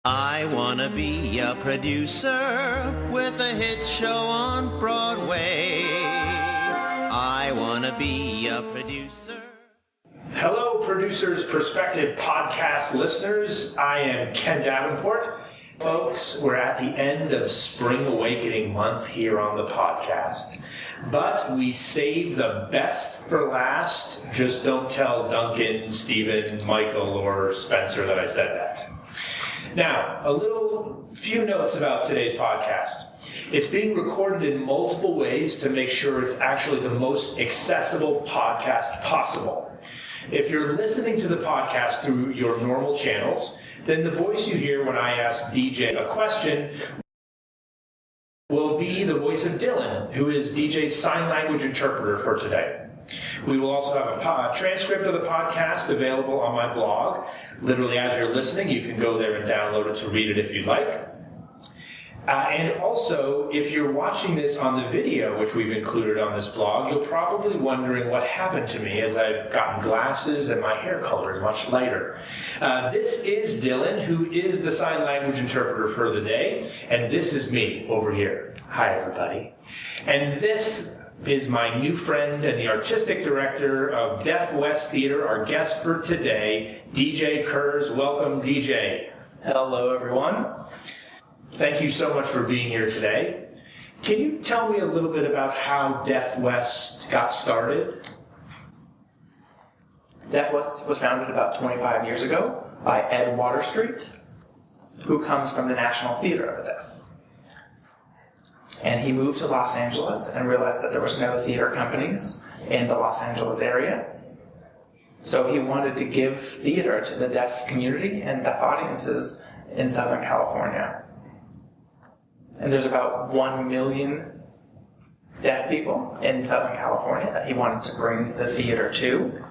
I wanna be a producer with a hit show on Broadway. I wanna be a producer. Hello, Producer's Perspective podcast listeners. I am Ken Davenport. Folks, we're at the end of Spring Awakening month here on the podcast. But we save the best for last. Just don't tell Duncan, Stephen, Michael, or Spencer that I said that. Now, few notes about today's podcast. It's being recorded in multiple ways to make sure it's actually the most accessible podcast possible. If you're listening to the podcast through your normal channels, then the voice you hear when I ask DJ a question will be the voice of Dylan, who is DJ's sign language interpreter for today. We will also have a transcript of the podcast available on my blog. Literally, as you're listening, you can go there and download it to read it if you'd like. And also, if you're watching this on the video, which we've included on this blog, you're probably wondering what happened to me as I've gotten glasses and my hair color is much lighter. This is Dylan, who is the sign language interpreter for the day, and this is me over here. Hi, everybody. And this is my new friend and the artistic director of Deaf West Theater, our guest for today, DJ Kurs. Welcome, DJ. Hello, everyone. Thank you so much for being here today. Can you tell me a little bit about how Deaf West got started? Deaf West was founded about 25 years ago by Ed Waterstreet, who comes from the National Theater of the Deaf. And he moved to Los Angeles and realized that there was no theater companies in the Los Angeles area. So he wanted to give theater to the deaf community and deaf audiences in Southern California. And there's about 1 million deaf people in Southern California that he wanted to bring the theater to.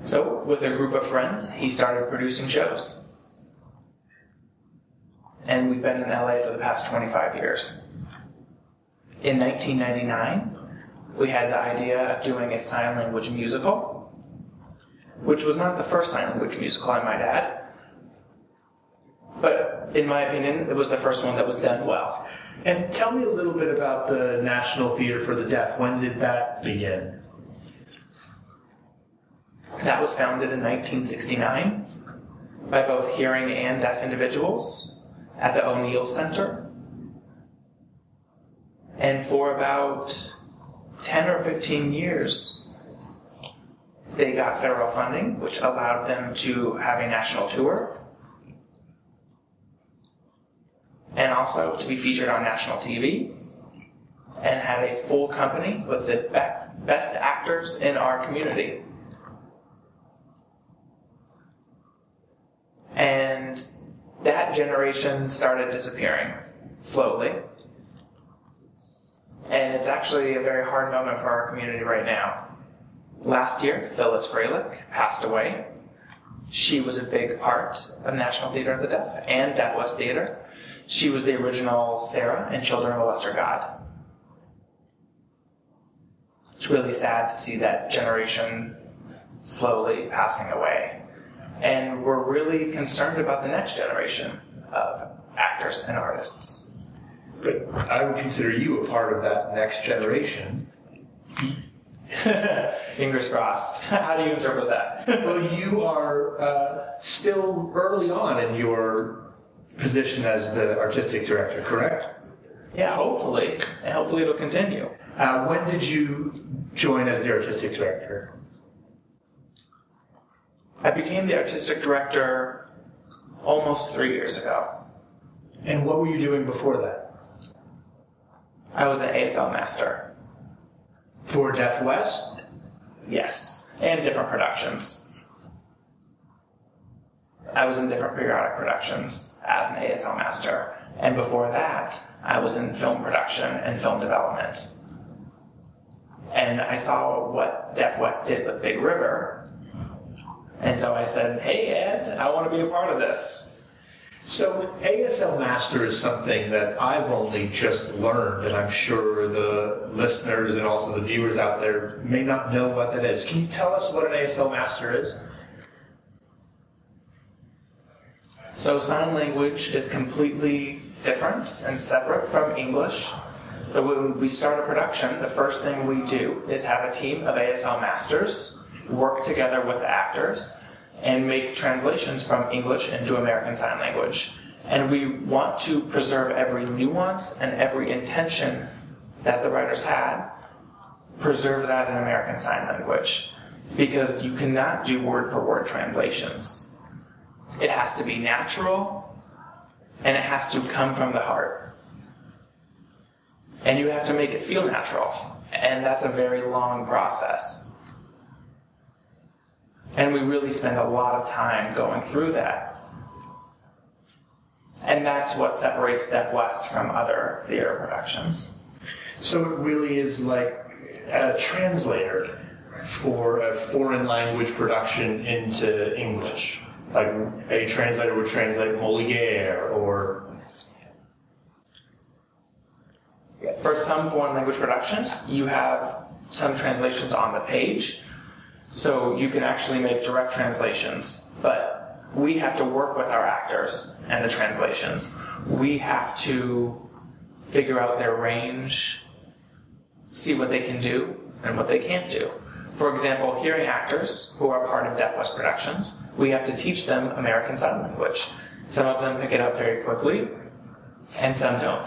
So with a group of friends, he started producing shows. And we've been in LA for the past 25 years. In 1999, we had the idea of doing a sign language musical, which was not the first sign language musical, I might add. But in my opinion, it was the first one that was done well. And tell me a little bit about the National Theater for the Deaf. When did that begin? That was founded in 1969 by both hearing and deaf individuals at the O'Neill Center. And for about 10 or 15 years, they got federal funding, which allowed them to have a national tour, and also to be featured on national TV, and had a full company with the best actors in our community. And that generation started disappearing slowly. And it's actually a very hard moment for our community right now. Last year, Phyllis Freilich passed away. She was a big part of National Theater of the Deaf and Deaf West Theater. She was the original Sarah in Children of a Lesser God. It's really sad to see that generation slowly passing away. And we're really concerned about the next generation of actors and artists. But I would consider you a part of that next generation. Fingers crossed. How do you interpret that? Well, you are still early on in your position as the artistic director, correct? Yeah, hopefully. And hopefully it'll continue. When did you join as the artistic director? I became the artistic director almost 3 years ago. And what were you doing before that? I was the ASL master. For Deaf West? Yes, and different productions. I was in different periodic productions as an ASL master. And before that, I was in film production and film development. And I saw what Deaf West did with Big River. And so I said, hey, Ed, I want to be a part of this. So ASL Master is something that I've only just learned, and I'm sure the listeners and also the viewers out there may not know what that is. Can you tell us what an ASL Master is? So sign language is completely different and separate from English. So when we start a production, the first thing we do is have a team of ASL masters work together with actors and make translations from English into American Sign Language. And we want to preserve every nuance and every intention that the writers had, preserve that in American Sign Language, because you cannot do word-for-word translations. It has to be natural, and it has to come from the heart. And you have to make it feel natural, and that's a very long process. And we really spend a lot of time going through that. And that's what separates Deaf West from other theater productions. So it really is like a translator for a foreign language production into English. Like a translator would translate Molière or... For some foreign language productions, you have some translations on the page. So you can actually make direct translations, but we have to work with our actors and the translations. We have to figure out their range, see what they can do and what they can't do. For example, hearing actors who are part of Deaf West productions, we have to teach them American Sign Language. Some of them pick it up very quickly, and some don't.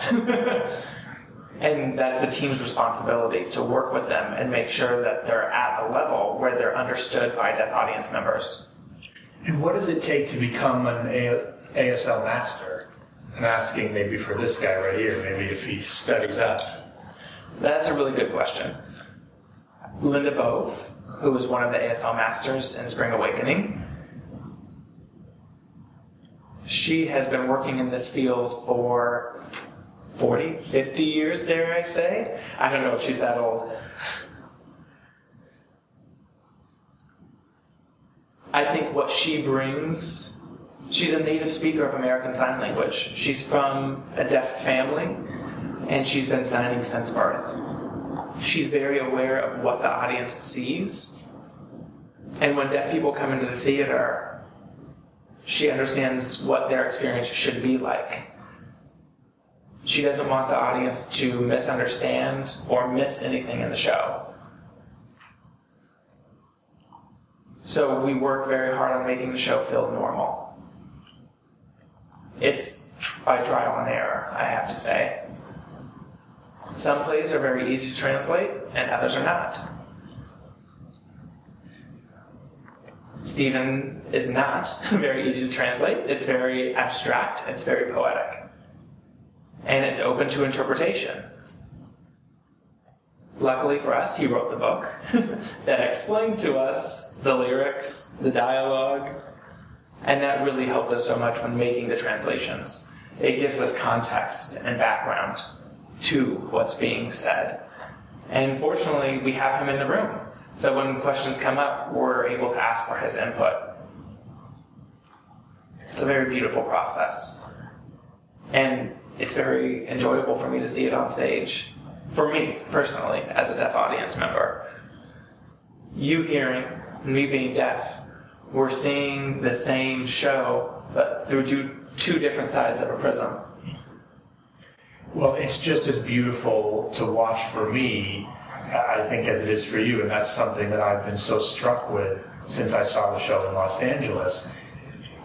And that's the team's responsibility to work with them and make sure that they're at a level where they're understood by deaf audience members. And what does it take to become an ASL master? I'm asking maybe for this guy right here, maybe if he studies up. That's a really good question. Linda Bove, who was one of the ASL masters in Spring Awakening, she has been working in this field for 40, 50 years, dare I say? I don't know if she's that old. I think what she brings, she's a native speaker of American Sign Language. She's from a deaf family, and she's been signing since birth. She's very aware of what the audience sees, and when deaf people come into the theater, she understands what their experience should be like. She doesn't want the audience to misunderstand or miss anything in the show. So we work very hard on making the show feel normal. It's by trial and error, I have to say. Some plays are very easy to translate, and others are not. Stephen is not very easy to translate. It's very abstract. It's very poetic. And it's open to interpretation. Luckily for us, he wrote the book that explained to us the lyrics, the dialogue, and that really helped us so much when making the translations. It gives us context and background to what's being said. And fortunately, we have him in the room. So when questions come up, we're able to ask for his input. It's a very beautiful process. And it's very enjoyable for me to see it on stage. For me, personally, as a deaf audience member. You hearing, me being deaf, we're seeing the same show, but through two different sides of a prism. Well, it's just as beautiful to watch for me, I think, as it is for you, and that's something that I've been so struck with since I saw the show in Los Angeles.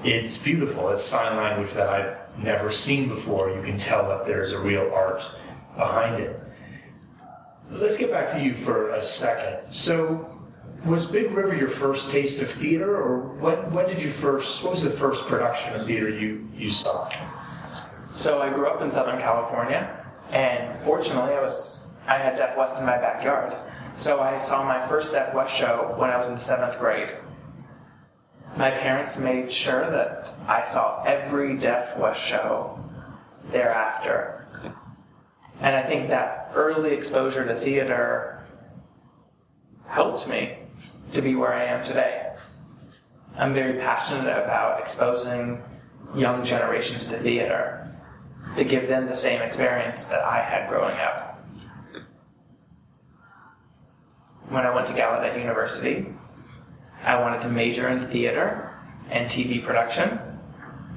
It's beautiful. It's sign language that I've never seen before. You can tell that there's a real art behind it. Let's get back to you for a second. So, was Big River your first taste of theater, or what was the first production of theater you saw? So I grew up in Southern California, and fortunately I had Deaf West in my backyard. So I saw my first Deaf West show when I was in the 7th grade. My parents made sure that I saw every Deaf West show thereafter. And I think that early exposure to theater helped me to be where I am today. I'm very passionate about exposing young generations to theater, to give them the same experience that I had growing up. When I went to Gallaudet University, I wanted to major in theater and TV production,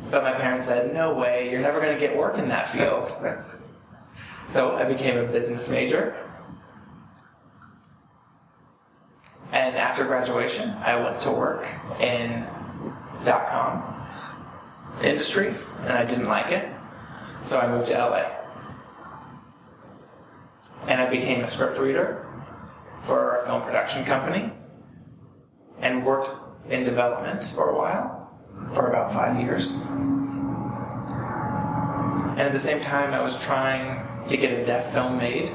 But my parents said, no way, you're never going to get work in that field. So I became a business major. And after graduation, I went to work in .com industry, and I didn't like it. So I moved to LA. And I became a script reader for a film production company and worked in development for a while, for about 5 years. And at the same time, I was trying to get a deaf film made.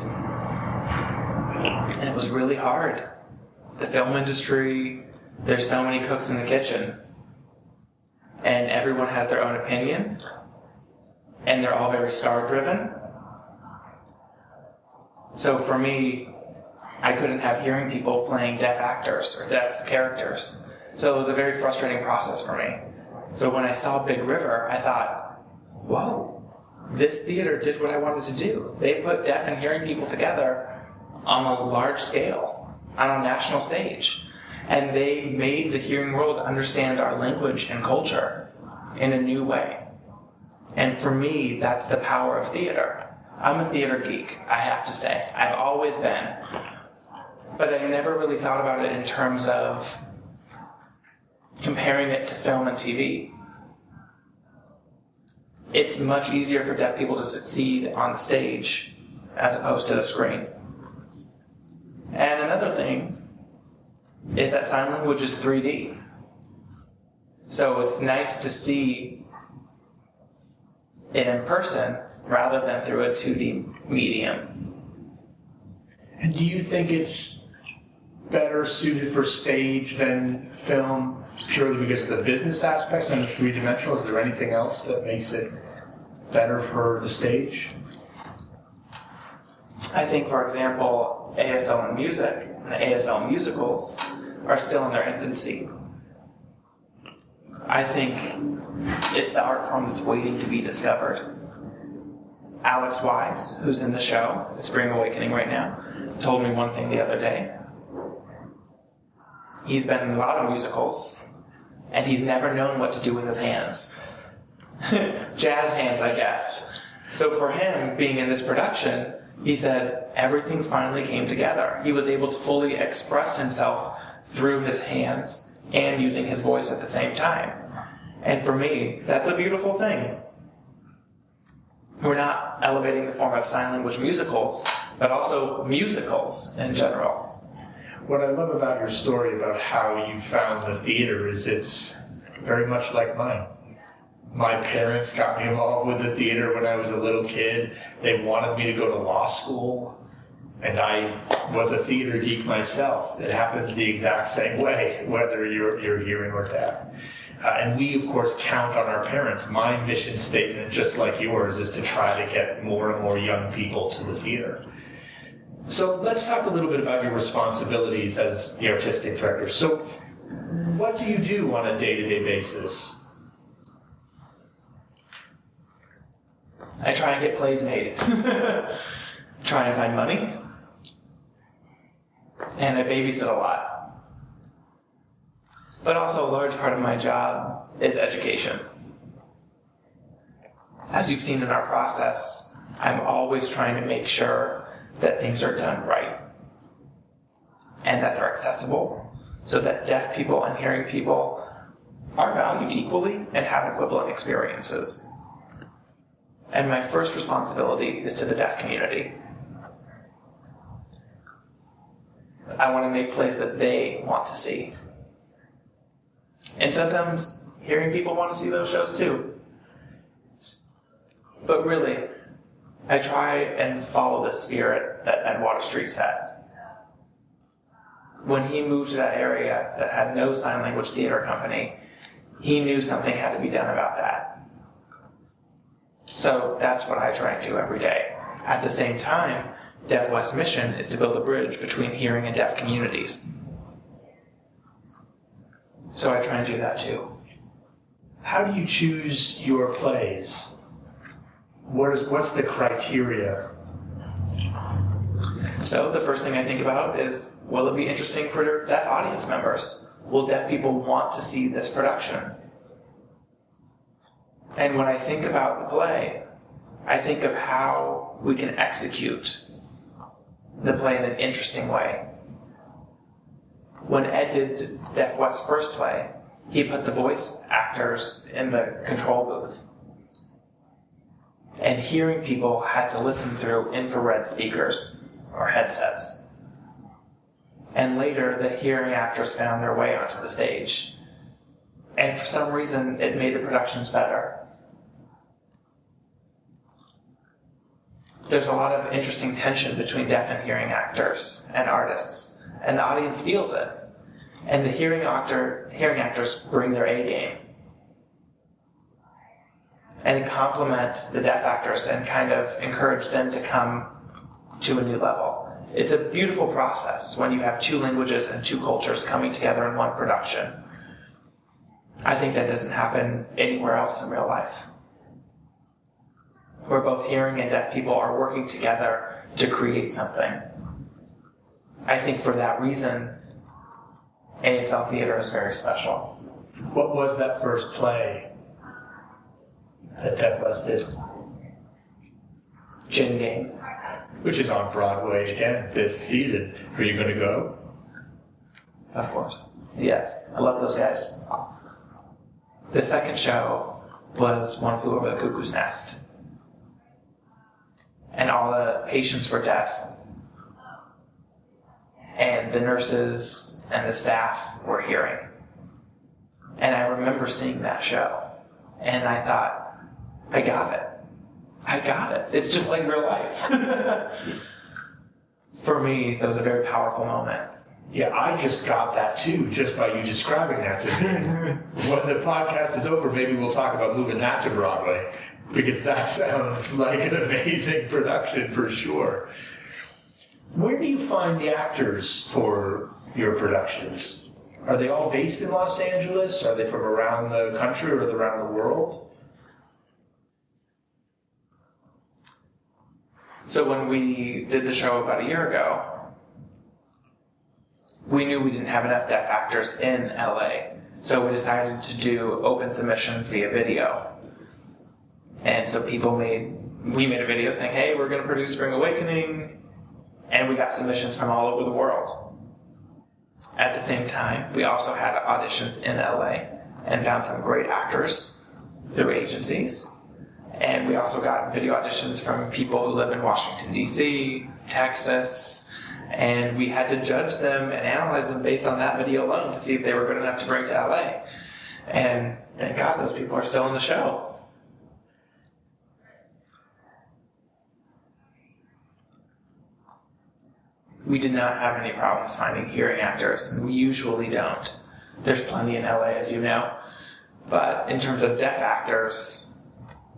And it was really hard. The film industry, there's so many cooks in the kitchen. And everyone has their own opinion. And they're all very star-driven. So for me, I couldn't have hearing people playing deaf actors or deaf characters. So it was a very frustrating process for me. So when I saw Big River, I thought, whoa, this theater did what I wanted to do. They put deaf and hearing people together on a large scale, on a national stage. And they made the hearing world understand our language and culture in a new way. And for me, that's the power of theater. I'm a theater geek, I have to say. I've always been. But I never really thought about it in terms of comparing it to film and TV. It's much easier for deaf people to succeed on the stage as opposed to the screen. And another thing is that sign language is 3D. So it's nice to see it in person rather than through a 2D medium. And do you think it's better suited for stage than film purely because of the business aspects and the three-dimensional? Is there anything else that makes it better for the stage? I think, for example, ASL and music, and the ASL musicals are still in their infancy. I think it's the art form that's waiting to be discovered. Alex Wise, who's in the show, Spring Awakening right now, told me one thing the other day. He's been in a lot of musicals, and he's never known what to do with his hands. Jazz hands, I guess. So for him, being in this production, he said everything finally came together. He was able to fully express himself through his hands and using his voice at the same time. And for me, that's a beautiful thing. We're not elevating the form of sign language musicals, but also musicals in general. What I love about your story about how you found the theater is it's very much like mine. My parents got me involved with the theater when I was a little kid. They wanted me to go to law school, and I was a theater geek myself. It happens the exact same way, whether you're hearing or deaf. And we, of course, count on our parents. My mission statement, just like yours, is to try to get more and more young people to the theater. So let's talk a little bit about your responsibilities as the artistic director. So what do you do on a day-to-day basis? I try and get plays made. Try and find money. And I babysit a lot. But also a large part of my job is education. As you've seen in our process, I'm always trying to make sure that things are done right and that they're accessible so that deaf people and hearing people are valued equally and have equivalent experiences. And my first responsibility is to the deaf community. I want to make plays that they want to see. And sometimes hearing people want to see those shows too. But really, I try and follow the spirit that Ed Water Street set. When he moved to that area that had no sign language theater company, he knew something had to be done about that. So that's what I try and do every day. At the same time, Deaf West's mission is to build a bridge between hearing and deaf communities. So I try and do that too. How do you choose your plays? What's the criteria? So the first thing I think about is, will it be interesting for deaf audience members? Will deaf people want to see this production? And when I think about the play, I think of how we can execute the play in an interesting way. When Ed did Deaf West's first play, he put the voice actors in the control booth. And hearing people had to listen through infrared speakers or headsets. And later, the hearing actors found their way onto the stage. And for some reason, it made the productions better. There's a lot of interesting tension between deaf and hearing actors and artists, and the audience feels it. And the hearing actors bring their A game and compliment the deaf actors and kind of encourage them to come to a new level. It's a beautiful process when you have two languages and two cultures coming together in one production. I think that doesn't happen anywhere else in real life, where both hearing and deaf people are working together to create something. I think for that reason, ASL theater is very special. What was that first play that Deaf West did? Gin Game. Which is on Broadway again this season. Are you going to go? Of course. Yeah, I love those guys. The second show was One Flew Over the Cuckoo's Nest. And all the patients were deaf. And the nurses and the staff were hearing. And I remember seeing that show. And I thought, I got it. I got it. It's just like real life. For me, that was a very powerful moment. Yeah, I just got that too, just by you describing that to me. When the podcast is over, maybe we'll talk about moving that to Broadway, because that sounds like an amazing production for sure. Where do you find the actors for your productions? Are they all based in Los Angeles? Are they from around the country or around the world? So when we did the show about a year ago, we knew we didn't have enough deaf actors in LA. So we decided to do open submissions via video. And so we made a video saying, hey, we're going to produce Spring Awakening. And we got submissions from all over the world. At the same time, we also had auditions in LA and found some great actors through agencies. And we also got video auditions from people who live in Washington, D.C., Texas, and we had to judge them and analyze them based on that video alone to see if they were good enough to bring to LA. And thank God those people are still in the show. We did not have any problems finding hearing actors, and we usually don't. There's plenty in LA, as you know. But in terms of deaf actors,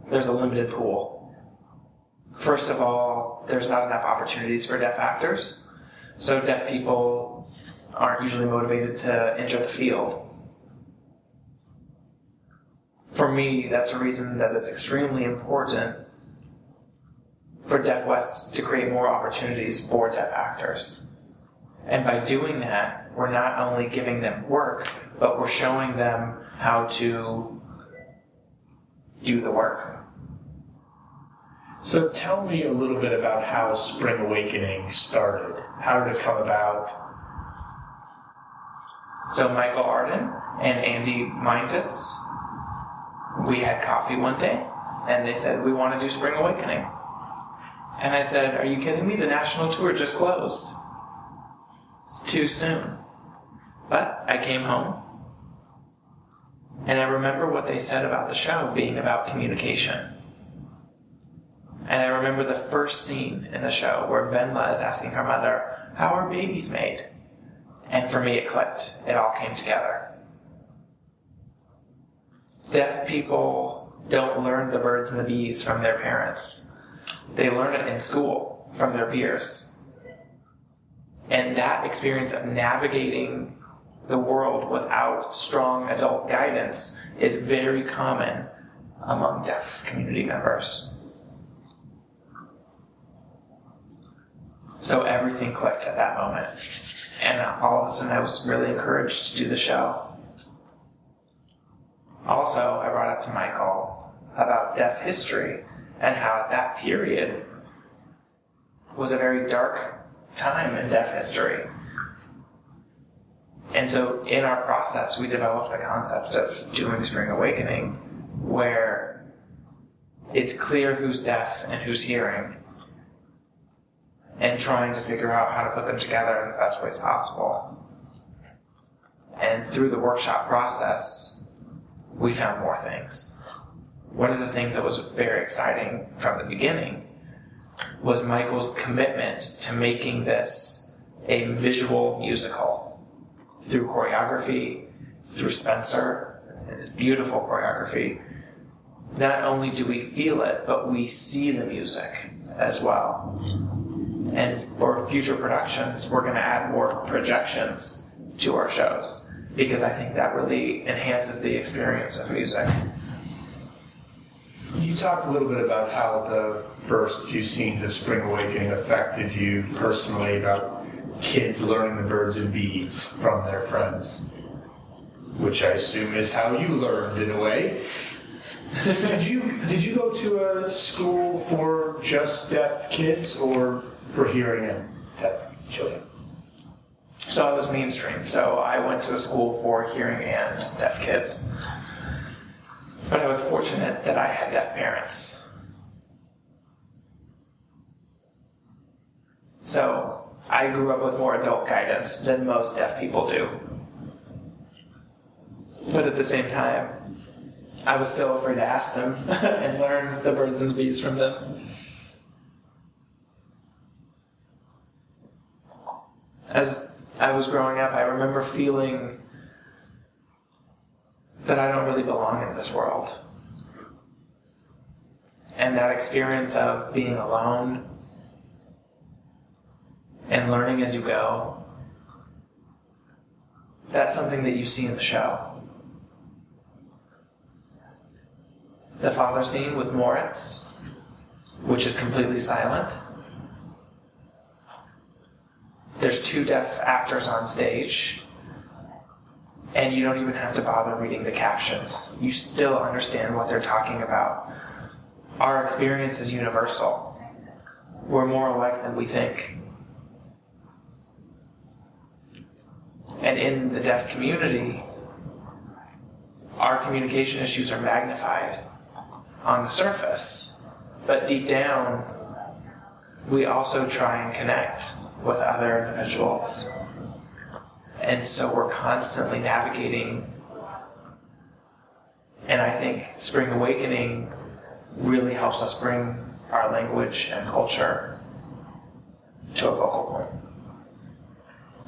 there's a limited pool. First of all, there's not enough opportunities for deaf actors, so deaf people aren't usually motivated to enter the field. For me, that's a reason that it's extremely important for Deaf West to create more opportunities for deaf actors. And by doing that, we're not only giving them work, but we're showing them how to do the work. So tell me a little bit about how Spring Awakening started. How did it come about? So Michael Arden and Andy Mintus, we had coffee one day, and they said, we want to do Spring Awakening. And I said, are you kidding me? The national tour just closed. It's too soon. But I came home, and I remember what they said about the show being about communication. And I remember the first scene in the show where Venla is asking her mother, how are babies made? And for me, it clicked. It all came together. Deaf people don't learn the birds and the bees from their parents. They learn it in school from their peers. And that experience of navigating the world without strong adult guidance is very common among deaf community members. So everything clicked at that moment. And all of a sudden I was really encouraged to do the show. Also, I brought up to Michael about deaf history and how at that period was a very dark time in deaf history. And so in our process, we developed the concept of doing Spring Awakening, where it's clear who's deaf and who's hearing, and trying to figure out how to put them together in the best ways possible. And through the workshop process, we found more things. One of the things that was very exciting from the beginning was Michael's commitment to making this a visual musical through choreography, through Spencer and his beautiful choreography. Not only do we feel it, but we see the music as well. And for future productions, we're going to add more projections to our shows, because I think that really enhances the experience of music. You talked a little bit about how the first few scenes of Spring Awakening affected you personally, about kids learning the birds and bees from their friends, which I assume is how you learned in a way. Did you go to a school for just deaf kids or for hearing and deaf children? So I was mainstream, so I went to a school for hearing and deaf kids. But I was fortunate that I had deaf parents. So I grew up with more adult guidance than most deaf people do. But at the same time, I was still afraid to ask them and learn the birds and the bees from them. As I was growing up, I remember feeling that I don't really belong in this world. And that experience of being alone and learning as you go, that's something that you see in the show. The father scene with Moritz, which is completely silent. There's 2 deaf actors on stage, and you don't even have to bother reading the captions. You still understand what they're talking about. Our experience is universal. We're more alike than we think. And in the deaf community, our communication issues are magnified on the surface, but deep down, we also try and connect with other individuals. And so we're constantly navigating. And I think Spring Awakening really helps us bring our language and culture to a focal point.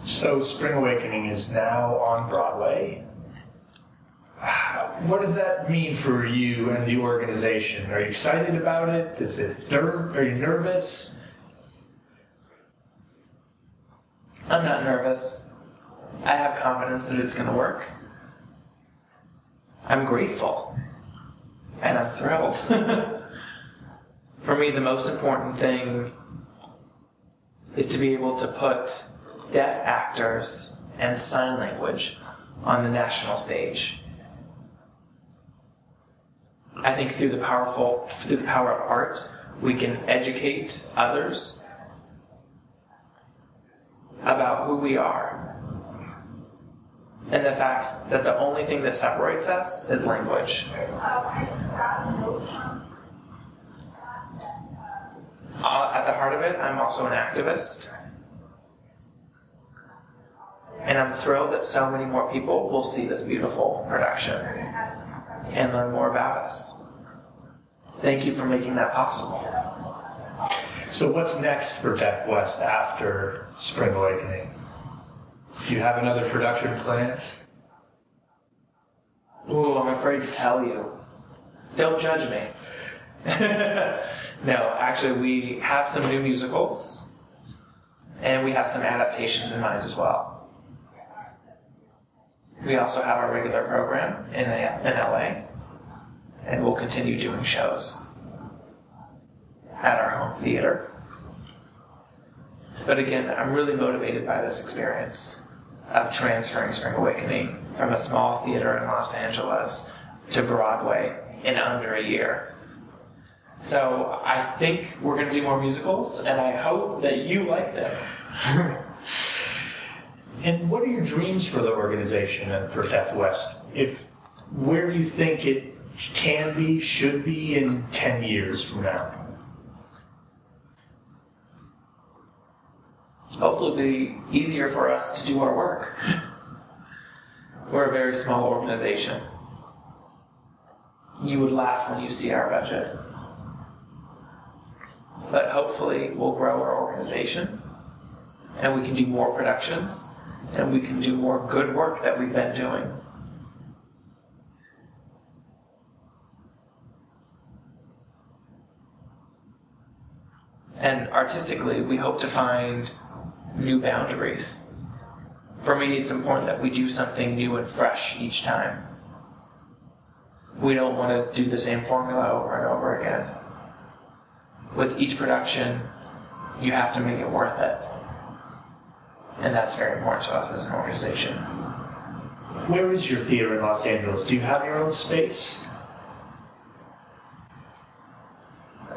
So Spring Awakening is now on Broadway. What does that mean for you and the organization? Are you excited about it? Are you nervous? I'm not nervous. I have confidence that it's going to work. I'm grateful. And I'm thrilled. For me, the most important thing is to be able to put deaf actors and sign language on the national stage. I think through the power of art, we can educate others about who we are, and the fact that the only thing that separates us is language. At the heart of it, I'm also an activist. And I'm thrilled that so many more people will see this beautiful production and learn more about us. Thank you for making that possible. So what's next for Deaf West after Spring Awakening? Do you have another production planned? Ooh, I'm afraid to tell you. Don't judge me. No, actually, we have some new musicals, and we have some adaptations in mind as well. We also have our regular program in LA, and we'll continue doing shows at our home theater. But again, I'm really motivated by this experience of transferring Spring Awakening from a small theater in Los Angeles to Broadway in under a year. So I think we're going to do more musicals, and I hope that you like them. And what are your dreams for the organization and for Deaf West? Where do you think it can be, should be in 10 years from now? Hopefully it'll be easier for us to do our work. We're a very small organization. You would laugh when you see our budget. But hopefully we'll grow our organization, and we can do more productions, and we can do more good work that we've been doing. And artistically, we hope to find new boundaries. For me, it's important that we do something new and fresh each time. We don't want to do the same formula over and over again. With each production, you have to make it worth it. And that's very important to us as an organization. Where is your theater in Los Angeles? Do you have your own space?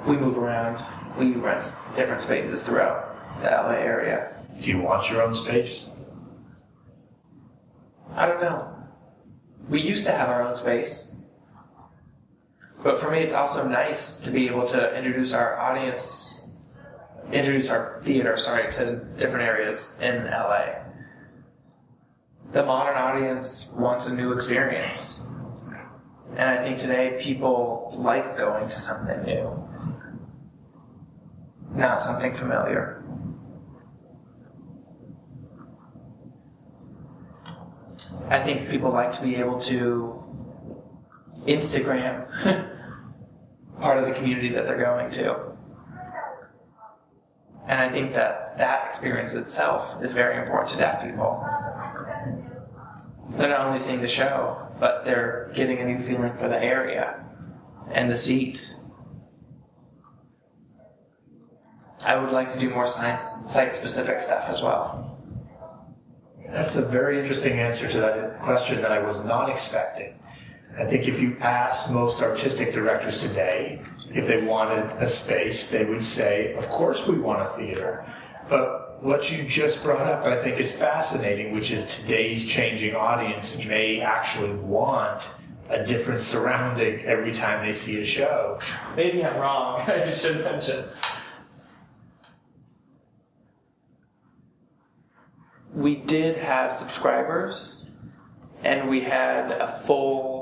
We move around. We rent different spaces throughout the LA area. Do you want your own space? I don't know. We used to have our own space. But for me, it's also nice to be able to introduce our theater, to different areas in LA. The modern audience wants a new experience. And I think today people like going to something new, not something familiar. I think people like to be able to Instagram part of the community that they're going to. And I think that experience itself is very important to deaf people. They're not only seeing the show, but they're getting a new feeling for the area and the seat. I would like to do more site-specific stuff as well. That's a very interesting answer to that question that I was not expecting. I think if you ask most artistic directors today if they wanted a space, they would say, of course we want a theater. But what you just brought up, I think, is fascinating, which is today's changing audience may actually want a different surrounding every time they see a show. Maybe I'm wrong. I should mention. We did have subscribers, and we had a full...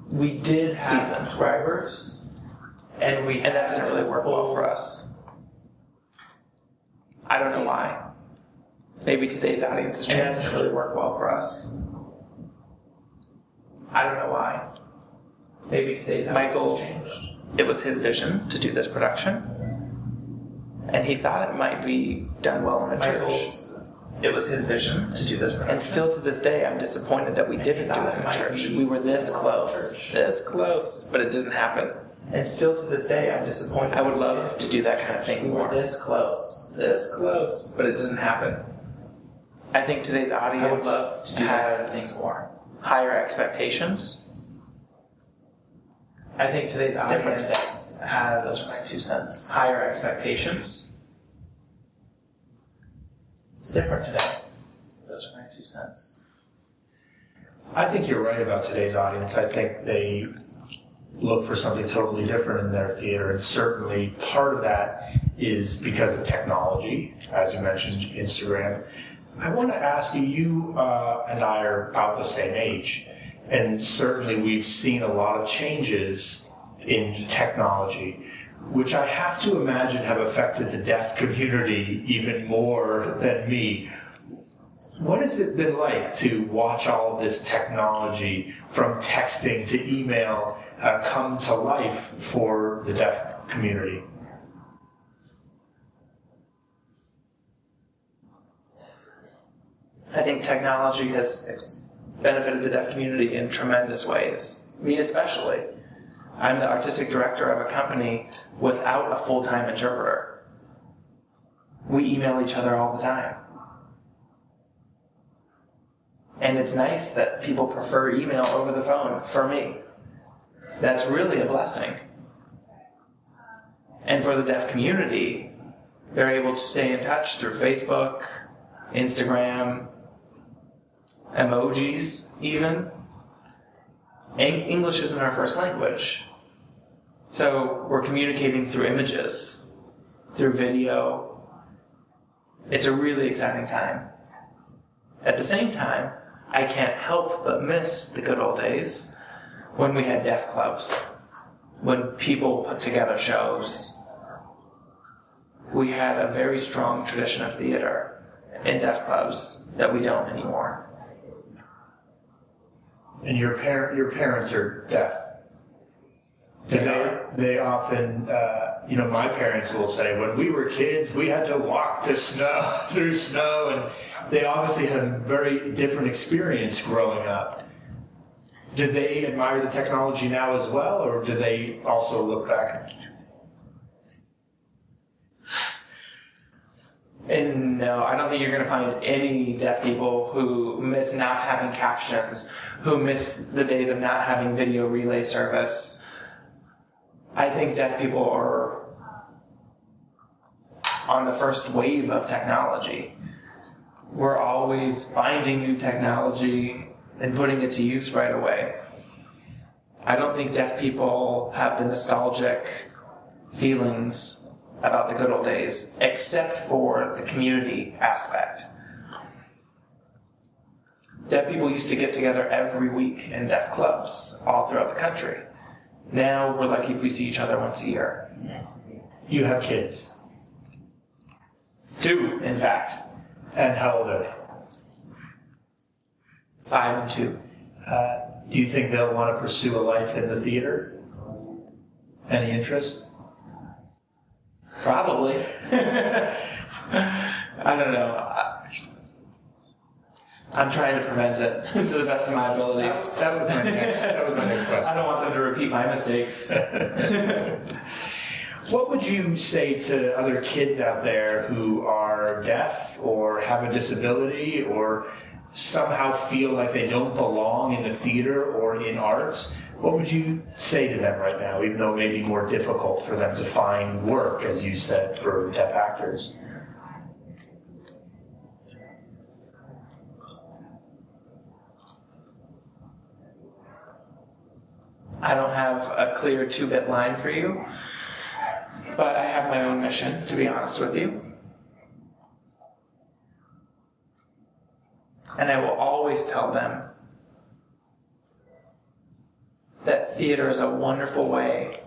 We did have subscribers, and that didn't really work well for us. I don't know why. Maybe today's audience has changed. And that didn't really work well for us. I don't know why. Maybe today's audience has changed. It was his vision to do this production, and he thought it might be done well in a church. It was his vision to do this production. And still to this day, I'm disappointed that we didn't do it in a church. We were this close, but it didn't happen. And still to this day, I'm disappointed. I would love to do that kind of thing more. We were this close, but it didn't happen. I think today's audience would love to do that kind of thing more. Higher expectations. I think today's audience has, those are my 2 cents, higher expectations. It's different today. Those are my 2 cents. I think you're right about today's audience. I think they look for something totally different in their theater, and certainly part of that is because of technology, as you mentioned, Instagram. I want to ask you, you and I are about the same age, and certainly we've seen a lot of changes in technology, which I have to imagine have affected the deaf community even more than me. What has it been like to watch all of this technology, from texting to email, come to life for the deaf community? I think technology has benefited the deaf community in tremendous ways. Me especially. I'm the artistic director of a company without a full-time interpreter. We email each other all the time. And it's nice that people prefer email over the phone for me. that's really a blessing. And for the deaf community, they're able to stay in touch through Facebook, Instagram, emojis even. English isn't our first language. So we're communicating through images, through video. It's a really exciting time. At the same time, I can't help but miss the good old days when we had deaf clubs, when people put together shows. We had a very strong tradition of theater in deaf clubs that we don't anymore. And your parents are deaf. They often, my parents will say, when we were kids, we had to walk through snow, and they obviously had a very different experience growing up. Did they admire the technology now as well, or did they also look back? And no, I don't think you're going to find any deaf people who miss not having captions, who miss the days of not having video relay service. I think deaf people are on the first wave of technology. We're always finding new technology and putting it to use right away. I don't think deaf people have the nostalgic feelings about the good old days, except for the community aspect. Deaf people used to get together every week in deaf clubs all throughout the country. Now we're lucky if we see each other once a year. You have kids? 2, in fact. And how old are they? 5 and 2. Do you think they'll want to pursue a life in the theater? Any interest? Probably. I don't know. I'm trying to prevent it to the best of my abilities. That was my next question. I don't want them to repeat my mistakes. What would you say to other kids out there who are deaf or have a disability or somehow feel like they don't belong in the theater or in arts? What would you say to them right now, even though it may be more difficult for them to find work, as you said, for deaf actors? I don't have a clear 2-bit line for you, but I have my own mission, to be honest with you. And I will always tell them that theater is a wonderful way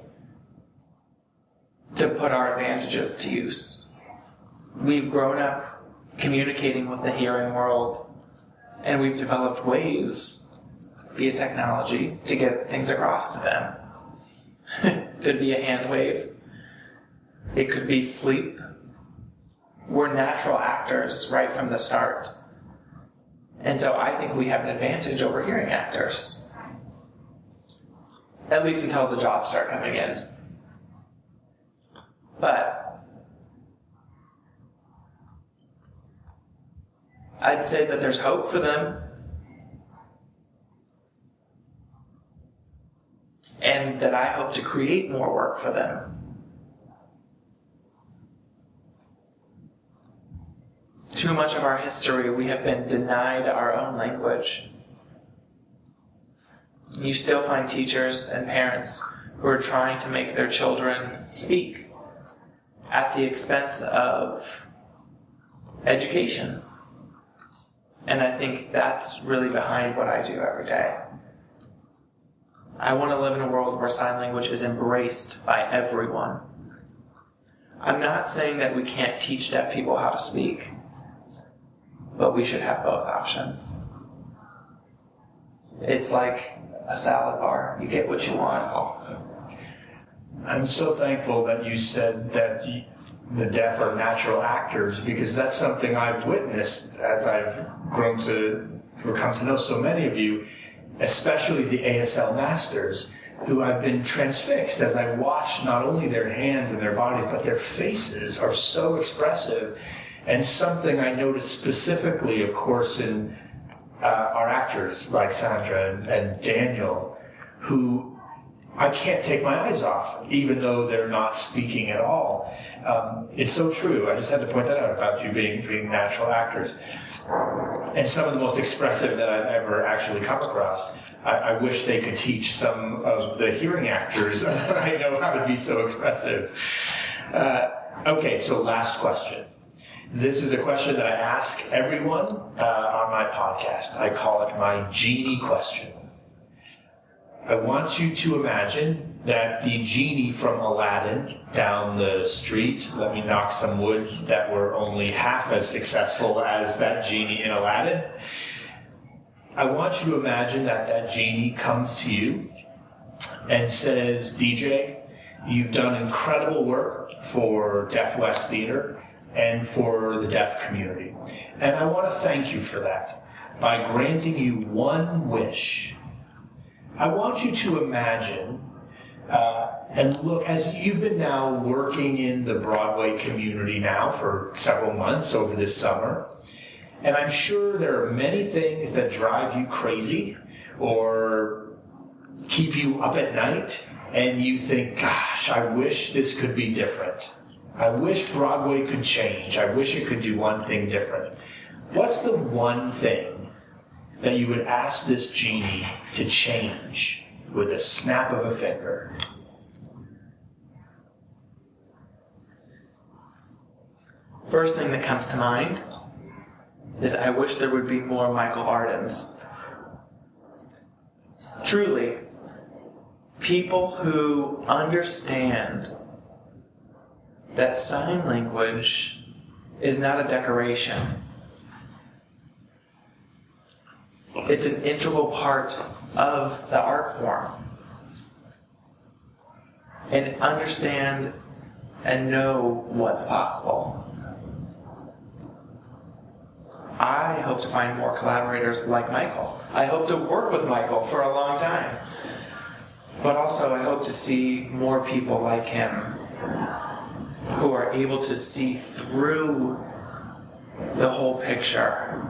to put our advantages to use. We've grown up communicating with the hearing world, and we've developed ways via technology to get things across to them. Could be a hand wave. It could be sleep. We're natural actors right from the start. And so I think we have an advantage over hearing actors. At least until the jobs start coming in. But I'd say that there's hope for them. And that I hope to create more work for them. Too much of our history, we have been denied our own language. You still find teachers and parents who are trying to make their children speak at the expense of education. And I think that's really behind what I do every day. I want to live in a world where sign language is embraced by everyone. I'm not saying that we can't teach deaf people how to speak, but we should have both options. It's like a salad bar. You get what you want. I'm so thankful that you said that the deaf are natural actors, because that's something I've witnessed as I've grown to come to know so many of you, especially the ASL masters, who I've been transfixed as I watch not only their hands and their bodies, but their faces are so expressive. And something I noticed specifically, of course, in our actors like Sandra and Daniel, who I can't take my eyes off, even though they're not speaking at all. It's so true. I just had to point that out about you being natural actors. And some of the most expressive that I've ever actually come across. I wish they could teach some of the hearing actors I know how to be so expressive. Okay, so last question. This is a question that I ask everyone on my podcast. I call it my genie question. I want you to imagine that the genie from Aladdin down the street, let me knock some wood that were only half as successful as that genie in Aladdin. I want you to imagine that that genie comes to you and says, DJ, you've done incredible work for Deaf West Theater and for the deaf community. And I want to thank you for that by granting you one wish. I want you to imagine and look, as you've been now working in the Broadway community now for several months over this summer, and I'm sure there are many things that drive you crazy or keep you up at night, and you think, gosh, I wish this could be different. I wish Broadway could change. I wish it could do one thing different. What's the one thing that you would ask this genie to change with a snap of a finger? First thing that comes to mind is I wish there would be more Michael Ardens. Truly, people who understand that sign language is not a decoration. It's an integral part of the art form. And understand and know what's possible. I hope to find more collaborators like Michael. I hope to work with Michael for a long time. But also I hope to see more people like him who are able to see through the whole picture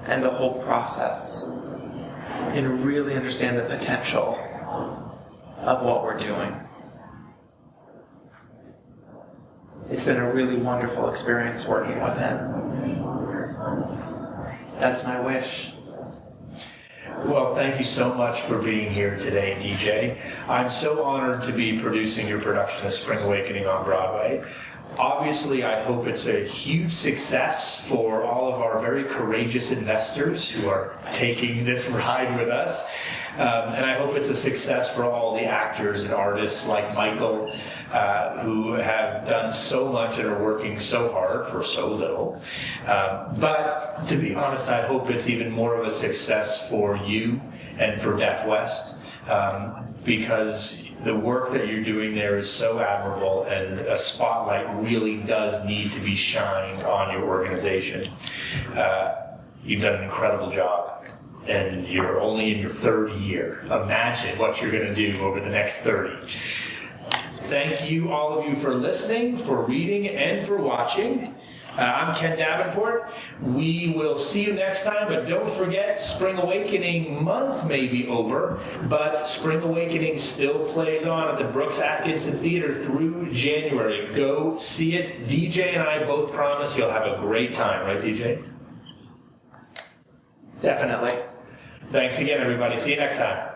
and the whole process and really understand the potential of what we're doing. It's been a really wonderful experience working with him. That's my wish. Well, thank you so much for being here today, DJ. I'm so honored to be producing your production of Spring Awakening on Broadway. Obviously, I hope it's a huge success for all of our very courageous investors who are taking this ride with us. And I hope it's a success for all the actors and artists like Michael, who have done so much and are working so hard for so little. But to be honest, I hope it's even more of a success for you and for Deaf West, because the work that you're doing there is so admirable, and a spotlight really does need to be shined on your organization. You've done an incredible job, and you're only in your third year. Imagine what you're going to do over the next 30. Thank you, all of you, for listening, for reading, and for watching. I'm Ken Davenport. We will see you next time, but don't forget, Spring Awakening month may be over, but Spring Awakening still plays on at the Brooks Atkinson Theater through January. Go see it. DJ and I both promise you'll have a great time, right, DJ? Definitely. Thanks again, everybody. See you next time.